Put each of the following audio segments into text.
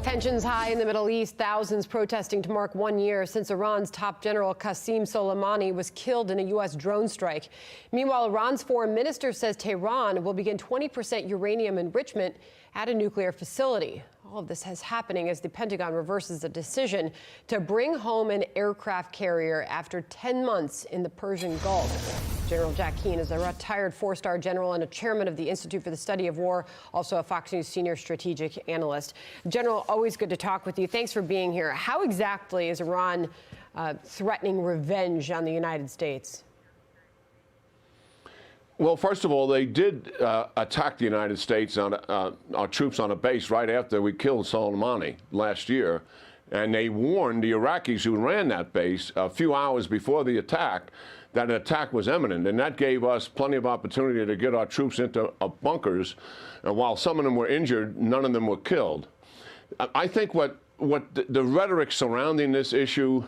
Tensions high in the Middle East, thousands protesting to mark 1 year since Iran's top general Qasem Soleimani was killed in a U.S. drone strike. Meanwhile, Iran's foreign minister says Tehran will begin 20% uranium enrichment at a nuclear facility. All of this is happening as the Pentagon reverses a decision to bring home an aircraft carrier after 10 months in the Persian Gulf. General Jack Keane is a retired four-star general and a chairman of the Institute for the Study of War, also a Fox News senior strategic analyst. General, always good to talk with you. Thanks for being here. How exactly is Iran threatening revenge on the United States? Well, first of all, they did attack the United States, on our troops on a base right after we killed Soleimani last year. And they warned the Iraqis who ran that base a few hours before the attack that an attack was imminent. And that gave us plenty of opportunity to get our troops into bunkers. And while some of them were injured, none of them were killed. I think what the rhetoric surrounding this issue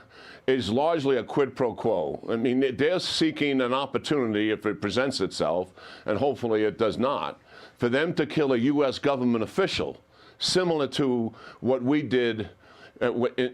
is largely a quid pro quo. I mean, they're seeking an opportunity, if it presents itself, and hopefully it does not, for them to kill a U.S. government official, similar to what we did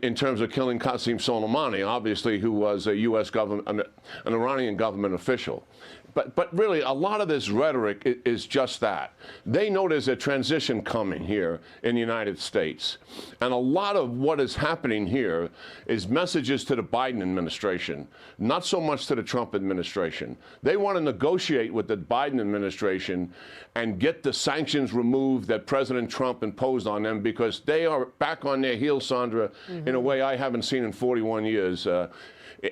in terms of killing Qasem Soleimani, obviously, who was a U.S. government, an Iranian government official. But really, a lot of this rhetoric is just that. They know there's a transition coming here in the United States. And a lot of what is happening here is messages to the Biden administration, not so much to the Trump administration. They want to negotiate with the Biden administration and get the sanctions removed that President Trump imposed on them, because they are back on their heels, Sandra, in a way I haven't seen in 41 years.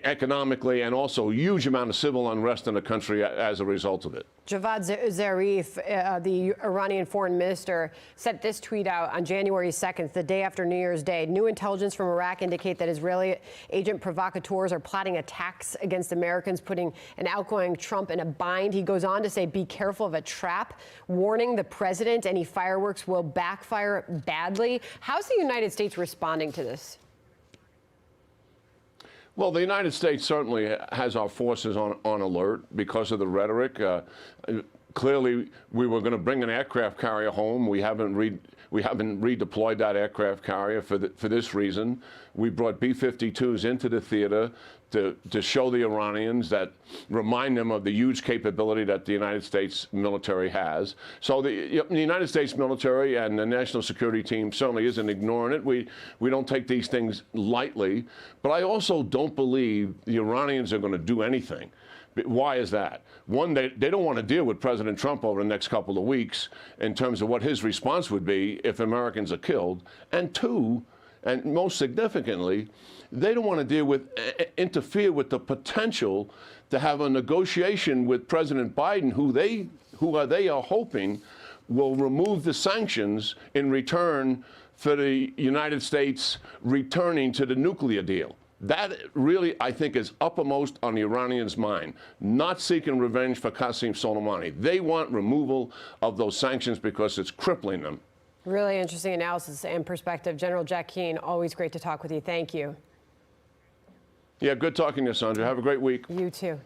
Economically, and also a huge amount of civil unrest in the country as a result of it. Javad Zarif, the Iranian foreign minister, sent this tweet out on January 2nd, the day after New Year's Day. New intelligence from Iraq indicate that Israeli agent provocateurs are plotting attacks against Americans, putting an outgoing Trump in a bind. He goes on to say, be careful of a trap, warning the president any fireworks will backfire badly. How's the United States responding to this? Well, the United States certainly has our forces on alert because of the rhetoric. Clearly, we were going to bring an aircraft carrier home. We haven't redeployed that aircraft carrier for this reason. We brought B-52s into the theater to show the Iranians, that remind them of the huge capability that the United States military has. So the United States military and the national security team certainly isn't ignoring it. We don't take these things lightly. But I also don't believe the Iranians are going to do anything. Why is that? One, they don't want to deal with President Trump over the next couple of weeks in terms of what his response would be if Americans are killed. And two, and most significantly, they don't want to interfere with the potential to have a negotiation with President Biden, who they are hoping will remove the sanctions in return for the United States returning to the nuclear deal. That really, I think, is uppermost on the Iranians' mind, not seeking revenge for Qasem Soleimani. They want removal of those sanctions because it's crippling them. Really interesting analysis and perspective. General Jack Keane, always great to talk with you. Thank you. Yeah, good talking to you, Sandra. Have a great week. You too.